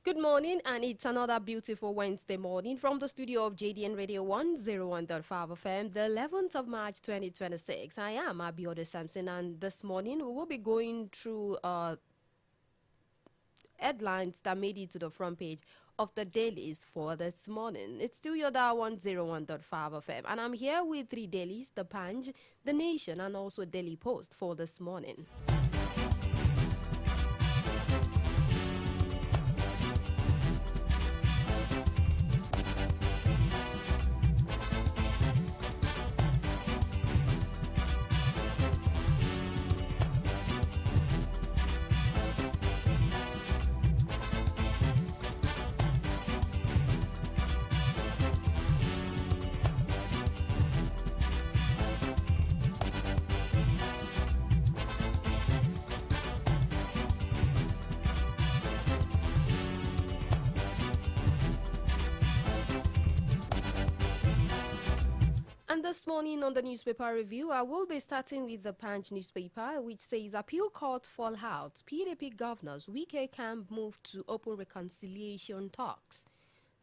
Good morning, and it's another beautiful Wednesday morning from the studio of JDN Radio 101.5 FM, the 11th of March 2026. I am Abiodun Sampson, and this morning we will be going through headlines that made it to the front page of the dailies for this morning. It's still your dial 101.5 FM, and I'm here with three dailies: The Punch, The Nation, and also Daily Post for this morning. And this morning on the newspaper review, I will be starting with the Punch newspaper, which says appeal court fallout. PDP governors Wike camp move to open reconciliation talks.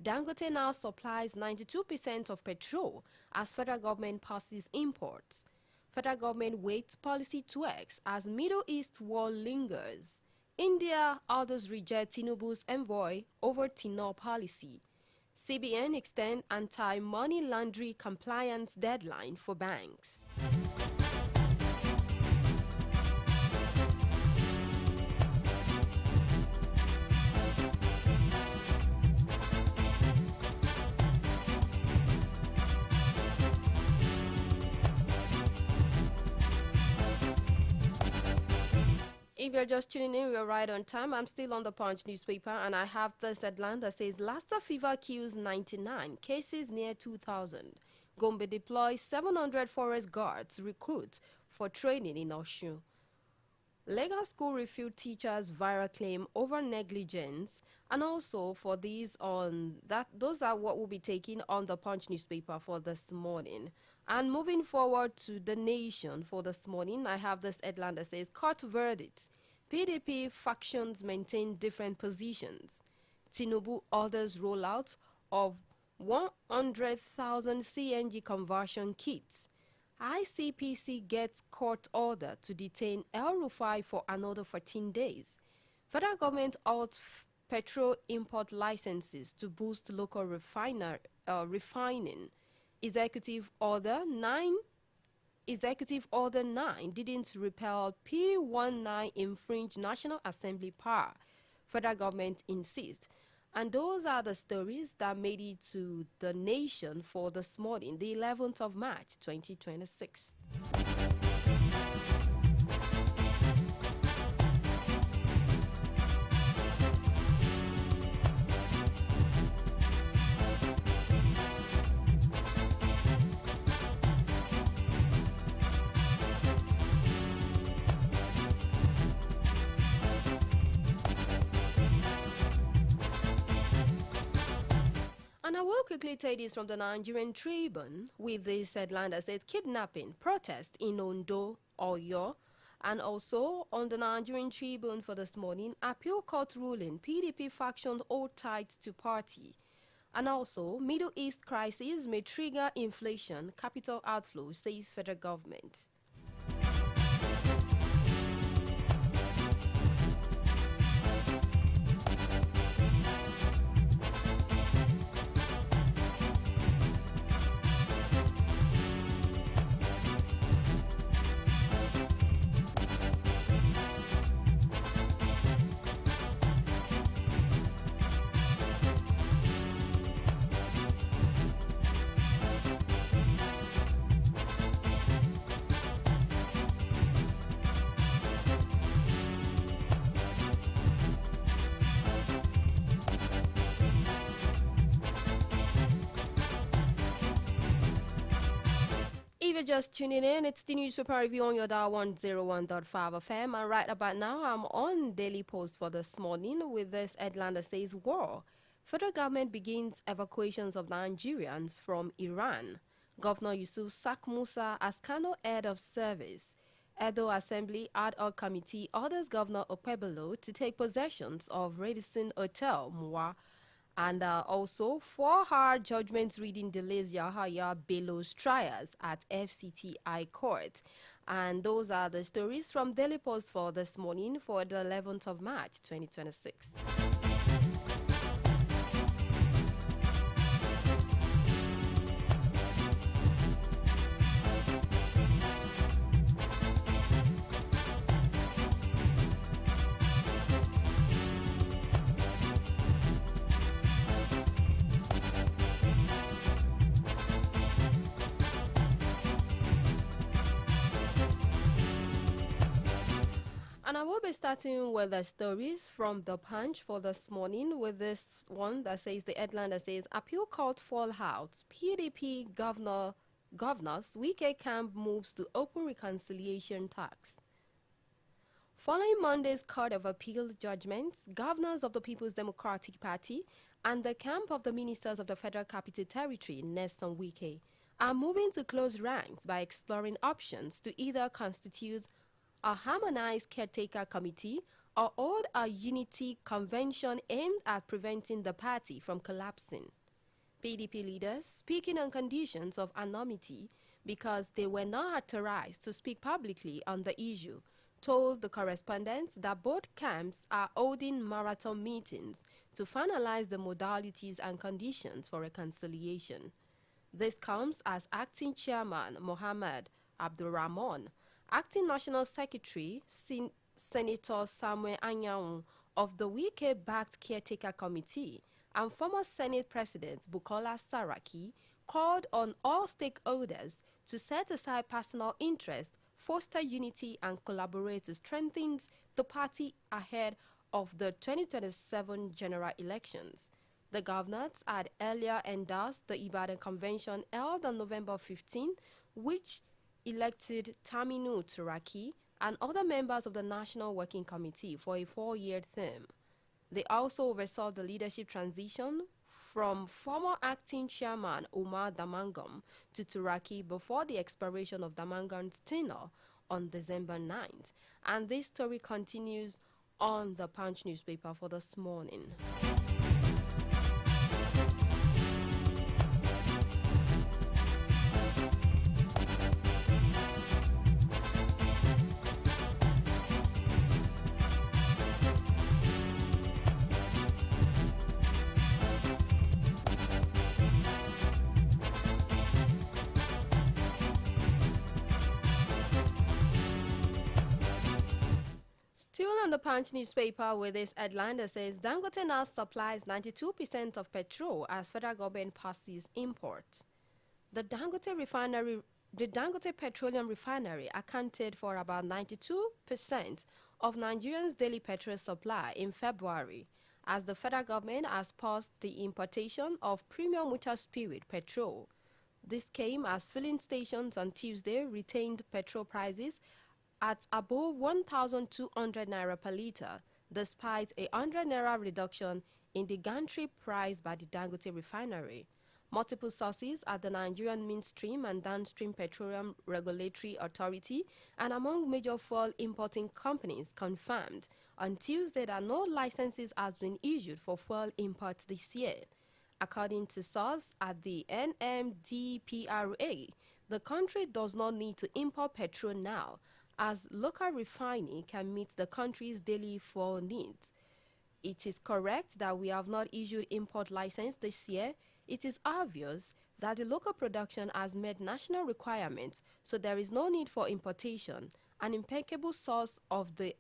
Dangote now supplies 92% of petrol as federal government passes imports. Federal government waits policy tweaks as Middle East war lingers. India orders reject Tinubu's envoy over Tinor policy. CBN extend anti-money laundering compliance deadline for banks. If you're just tuning in, we're right on time. I'm still on the Punch newspaper, and I have this headline that says Lassa fever kills 99, cases near 2,000. Gombe deploys 700 forest guards recruits for training in OSHO. Legal school refute teachers' viral claim over negligence, and also for these on that, those are what we'll be taking on the Punch newspaper for this morning. And moving forward to The Nation for this morning, I have this headline that says court verdicts. PDP factions maintain different positions. Tinubu orders rollout of 100,000 CNG conversion kits. ICPC gets court order to detain El Rufai for another 14 days. Federal government halts petrol import licenses to boost local refining. Executive Order 9 didn't repeal P19 infringe National Assembly power. Federal government insists. And those are the stories that made it to The Nation for this morning, the 11th of March, 2026. And I will quickly take this from the Nigerian Tribune with this headline that says kidnapping, protest in Ondo, Oyo. And also on the Nigerian Tribune for this morning, appeal court ruling, PDP faction hold tight to party. And also, Middle East crisis may trigger inflation, capital outflow, says federal government. If you're just tuning in, it's the newspaper review on your dial 101.5 FM. And right about now, I'm on Daily Post for this morning with this headline that says war. Federal government begins evacuations of Nigerians from Iran. Governor Yusuf sacked Musa as Kano head of service. Edo Assembly Ad hoc Committee orders Governor OYEDELE to take possession of Radisson Hotel, Mwa, and also 4-hour judgment reading delays Yahaya Bello's trials at FCTI Court. And those are the stories from Daily Post for this morning for the 11th of March 2026. And I will be starting with the stories from the Punch for this morning with this one that says the headline that says appeal court fallout. PDP governors Wike camp moves to open reconciliation talks. Following Monday's Court of Appeal judgments, governors of the People's Democratic Party and the camp of the ministers of the Federal Capital Territory, Nelson Wike, are moving to close ranks by exploring options to either constitute a harmonized caretaker committee or hold a unity convention aimed at preventing the party from collapsing. PDP leaders, speaking on conditions of anonymity because they were not authorized to speak publicly on the issue, told the correspondents that both camps are holding marathon meetings to finalize the modalities and conditions for reconciliation. This comes as acting chairman Mohammed Abdulrahman, acting National Secretary Senator Samuel Anyanwu of the Wike-backed Caretaker Committee and former Senate President Bukola Saraki called on all stakeholders to set aside personal interest, foster unity and collaborate to strengthen the party ahead of the 2027 general elections. The governors had earlier endorsed the Ibadan Convention held on November 15, which elected Taminu Turaki and other members of the National Working Committee for a 4-year term. They also oversaw the leadership transition from former acting chairman Umar Damangam to Turaki before the expiration of Damangam's tenure on December 9th. And this story continues on the Punch newspaper for this morning. Still on the Punch newspaper with this headline that says Dangote now supplies 92% of petrol as federal government passes import. The Dangote Petroleum Refinery accounted for about 92% of Nigerians' daily petrol supply in February, as the federal government has paused the importation of premium winter spirit petrol. This came as filling stations on Tuesday retained petrol prices at above 1,200 naira per litre, despite a 100 naira reduction in the gantry price by the Dangote refinery. Multiple sources at the Nigerian Midstream and Downstream Petroleum Regulatory Authority and among major fuel importing companies confirmed on Tuesday that no licenses has been issued for fuel imports this year. According to sources at the NMDPRA, the country does not need to import petrol now, as local refining can meet the country's daily fuel needs. It is correct that we have not issued import license this year. It is obvious that the local production has met national requirements, so there is no need for importation. An impeccable source of the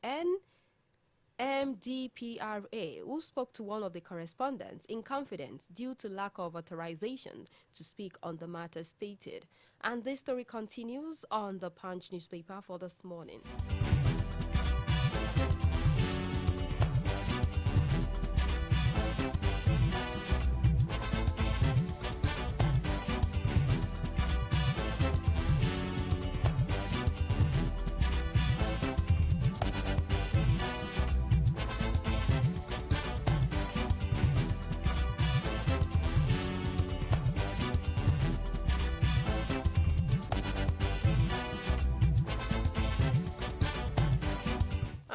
NMDPRA, who spoke to one of the correspondents in confidence due to lack of authorization to speak on the matter, stated. And this story continues on the Punch newspaper for this morning.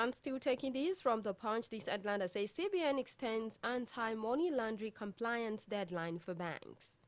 And still taking this from the Punch, this headline that says CBN extends anti-money laundering compliance deadline for banks.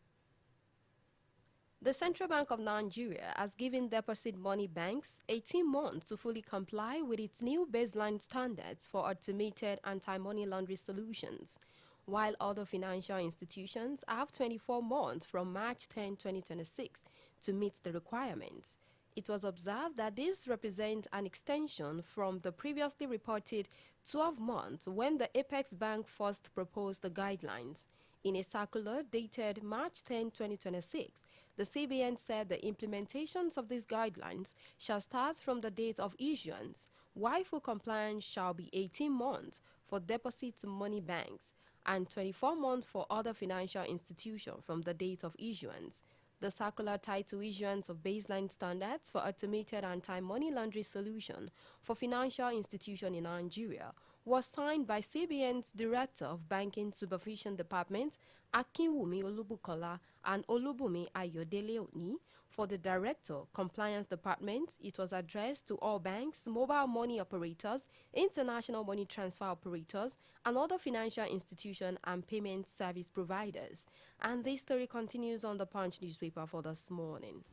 The Central Bank of Nigeria has given deposit money banks 18 months to fully comply with its new baseline standards for automated anti-money laundering solutions, while other financial institutions have 24 months from March 10, 2026 to meet the requirements. It was observed that this represents an extension from the previously reported 12 months when the Apex Bank first proposed the guidelines. In a circular dated March 10, 2026, the CBN said the implementations of these guidelines shall start from the date of issuance, while full compliance shall be 18 months for deposit money banks and 24 months for other financial institutions from the date of issuance. The circular tied to issuance of baseline standards for automated anti-money laundering solution for financial institutions in Nigeria was signed by CBN's Director of Banking Supervision Department, Akinwumi Olubukola, and Olubumi Ayodele Oni. For the Director, Compliance Department, it was addressed to all banks, mobile money operators, international money transfer operators, and other financial institutions and payment service providers. And this story continues on the Punch newspaper for this morning.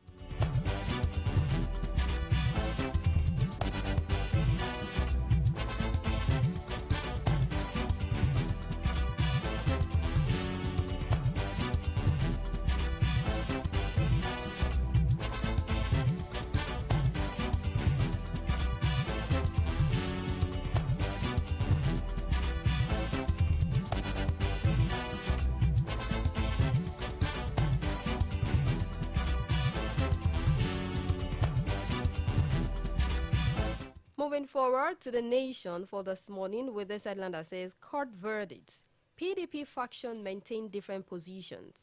Moving forward to the Nation for this morning with this headline that says court verdicts. PDP faction maintain different positions.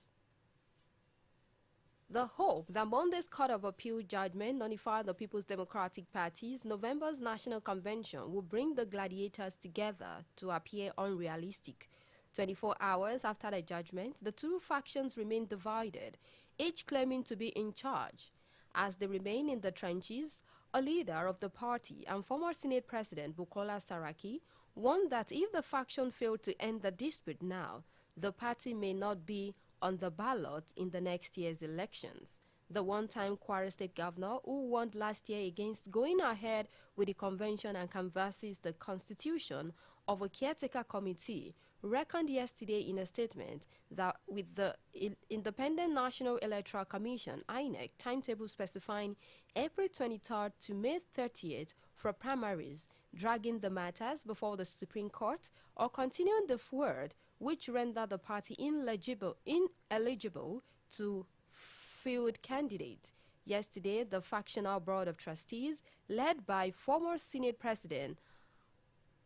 The hope that Monday's Court of Appeal judgment notified the People's Democratic Party's November's National Convention will bring the gladiators together to appear unrealistic. 24 hours after the judgment, the two factions remain divided, each claiming to be in charge. As they remain in the trenches, a leader of the party and former Senate President Bukola Saraki warned that if the faction failed to end the dispute now, the party may not be on the ballot in the next year's elections. The one-time Kwara State governor, who won last year against going ahead with the convention and canvasses the constitution of a caretaker committee, reckoned yesterday in a statement that with the Independent National Electoral Commission (INEC) timetable specifying April 23rd to May 30th for primaries, dragging the matters before the Supreme Court or continuing the forward, which rendered the party ineligible to field candidates. Yesterday, the factional board of trustees, led by former Senate President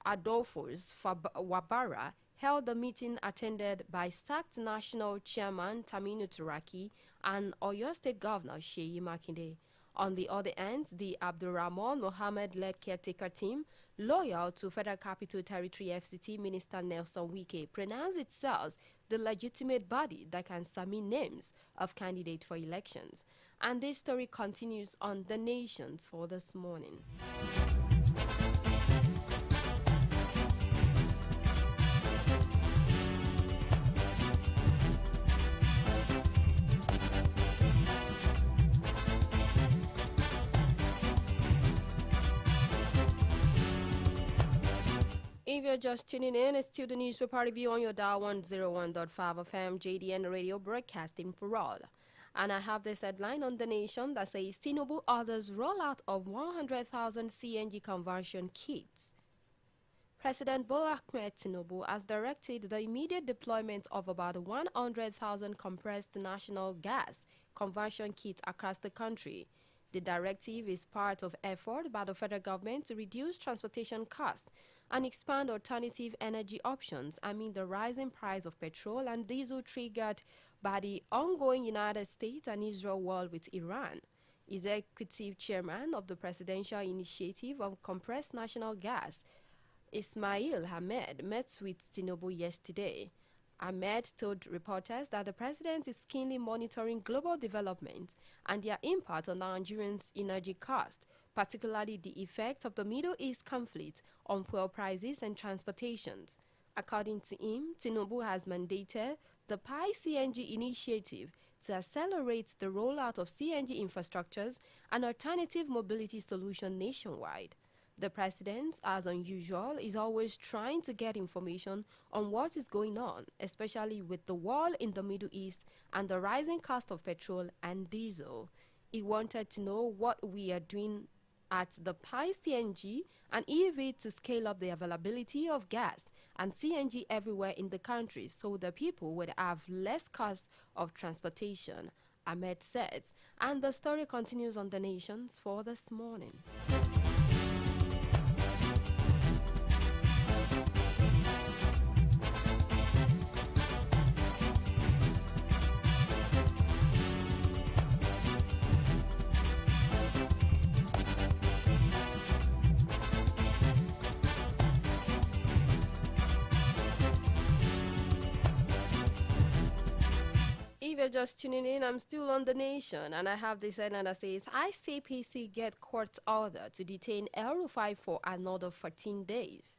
Adolphus Wabara, held a meeting attended by sacked National Chairman Taminu Turaki and Oyo State Governor Sheyi Makinde. On the other hand, the Abdurrahman Mohammed-led caretaker team, loyal to Federal Capital Territory FCT Minister Nelson Wike, pronounced itself the legitimate body that can submit names of candidates for elections. And this story continues on The Nations for this morning. If you're just tuning in, it's still the newspaper review on your dial 101.5 FM JDN Radio broadcasting for all. And I have this headline on The Nation that says Tinubu orders rollout of 100,000 CNG conversion kits. President Bola Ahmed Tinubu has directed the immediate deployment of about 100,000 compressed national gas conversion kits across the country. The directive is part of effort by the federal government to reduce transportation costs and expand alternative energy options amid the rising price of petrol and diesel triggered by the ongoing United States and Israel war with Iran. Executive Chairman of the Presidential Initiative on Compressed National Gas, Ismail Ahmed, met with Tinubu yesterday. Ahmed told reporters that the president is keenly monitoring global development and their impact on Nigerians' energy costs, particularly the effect of the Middle East conflict on fuel prices and transportations. According to him, Tinubu has mandated the PI CNG initiative to accelerate the rollout of CNG infrastructures and alternative mobility solutions nationwide. The president, as unusual, is always trying to get information on what is going on, especially with the war in the Middle East and the rising cost of petrol and diesel. He wanted to know what we are doing at the PI CNG and EV to scale up the availability of gas and CNG everywhere in the country so the people would have less cost of transportation, Ahmed said. And the story continues on The Nations for this morning. If you're just tuning in, I'm still on The Nation, and I have this headline that says, ICPC get court order to detain El-Rufai for another 14 days.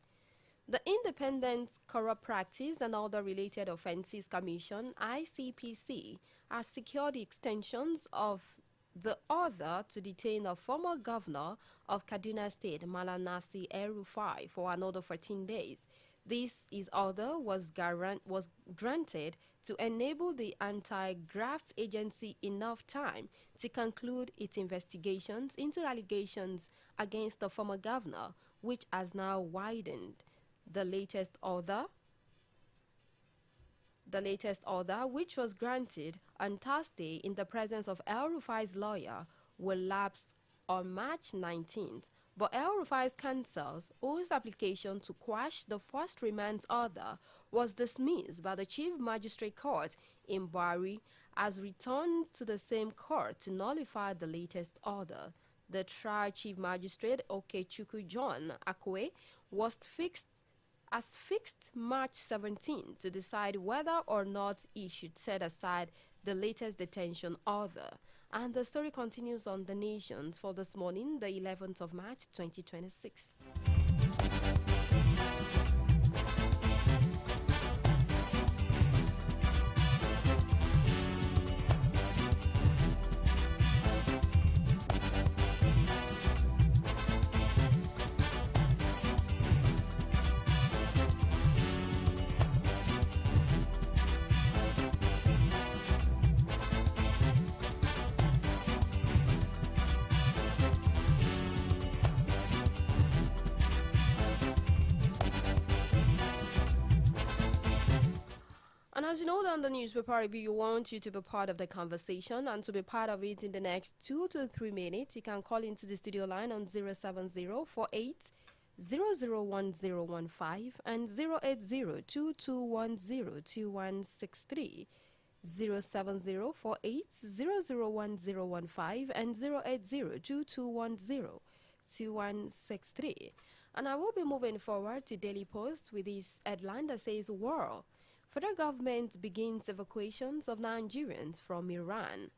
The Independent Corrupt Practice and Other Related Offences Commission, ICPC, has secured the extensions of the order to detain the former governor of Kaduna State, Malam Nasir El-Rufai, for another 14 days. This order was granted to enable the anti-graft agency enough time to conclude its investigations into allegations against the former governor, which has now widened. The latest order, which was granted on Thursday in the presence of El-Rufai's lawyer, will lapse on March 19th. But El-Rufai's counsels, whose application to quash the first remand order was dismissed by the Chief Magistrate Court in Bari, has returned to the same court to nullify the latest order. The trial Chief Magistrate Okechukwu John Akwe was fixed March 17 to decide whether or not he should set aside the latest detention order. And the story continues on The Nations for this morning, the 11th of March 2026. And as you know, on the newspaper review, we want you to be part of the conversation, and to be part of it in the next 2 to 3 minutes, you can call into the studio line on 07048001015 and 08022102163. 07048001015 and 08022102163. And I will be moving forward to Daily Post with this headline that says, War. Federal government begins evacuations of Nigerians from Iran.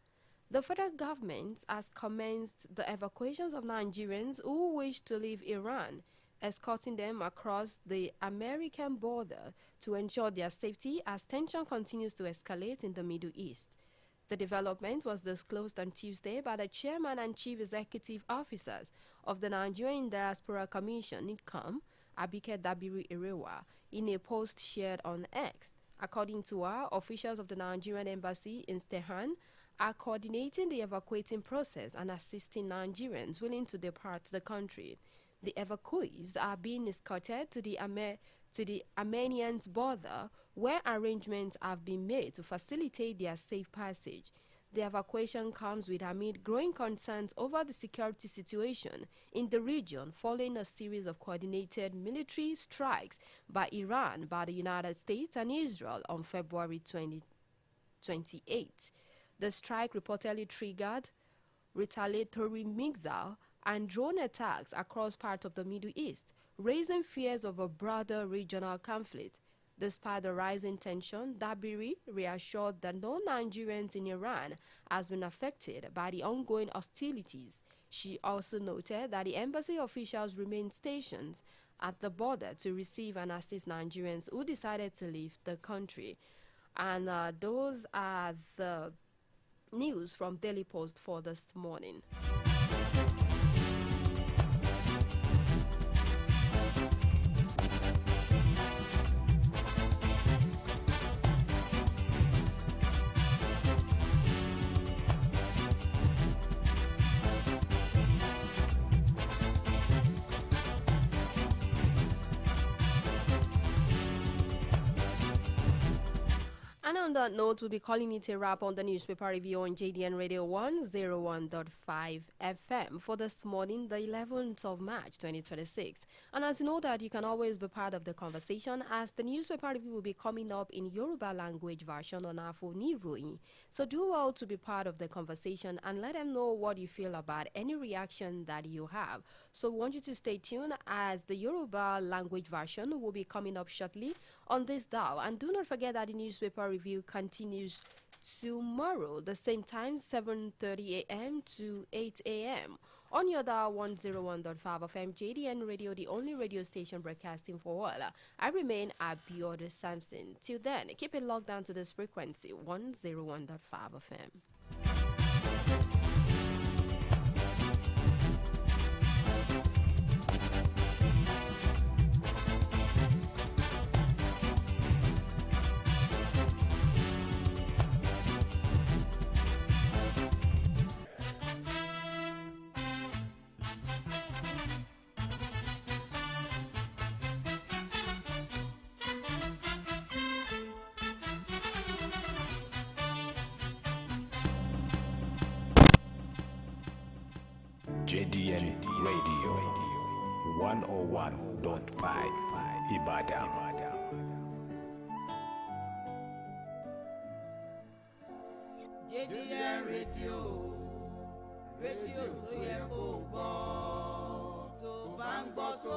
The federal government has commenced the evacuations of Nigerians who wish to leave Iran, escorting them across the American border to ensure their safety as tension continues to escalate in the Middle East. The development was disclosed on Tuesday by the chairman and chief executive officers of the Nigerian Diaspora Commission, NIDCOM, Abike Dabiri Irewa, in a post shared on X. According to her, officials of the Nigerian embassy in Tehran are coordinating the evacuating process and assisting Nigerians willing to depart the country. The evacuees are being escorted to the Armenian border, where arrangements have been made to facilitate their safe passage. The evacuation comes amid growing concerns over the security situation in the region following a series of coordinated military strikes by Iran, by the United States and Israel on February 2028. The strike reportedly triggered retaliatory missile and drone attacks across parts of the Middle East, raising fears of a broader regional conflict. Despite the rising tension, Dabiri reassured that no Nigerians in Iran has been affected by the ongoing hostilities. She also noted that the embassy officials remain stationed at the border to receive and assist Nigerians who decided to leave the country. And those are the news from Daily Post for this morning. And on that note, we'll be calling it a wrap on the newspaper review on JDN Radio 101.5 FM for this morning, the 11th of March 2026. And as you know that you can always be part of the conversation, as the newspaper review will be coming up in Yoruba language version on Afo Niroyin. So do well to be part of the conversation and let them know what you feel about any reaction that you have. So we want you to stay tuned as the Yoruba language version will be coming up shortly on this dial. And do not forget that the newspaper review continues tomorrow, the same time, 7:30 a.m. to 8 a.m. on your dial 101.5 FM JDN Radio, the only radio station broadcasting for all. I remain Abiodun Samson. Till then, keep it locked down to this frequency, 101.5 FM. JDN Radio 101.5 Ibadan. JDN Radio tó yẹ kó gbọ́ tó bá ń gbọ́ tó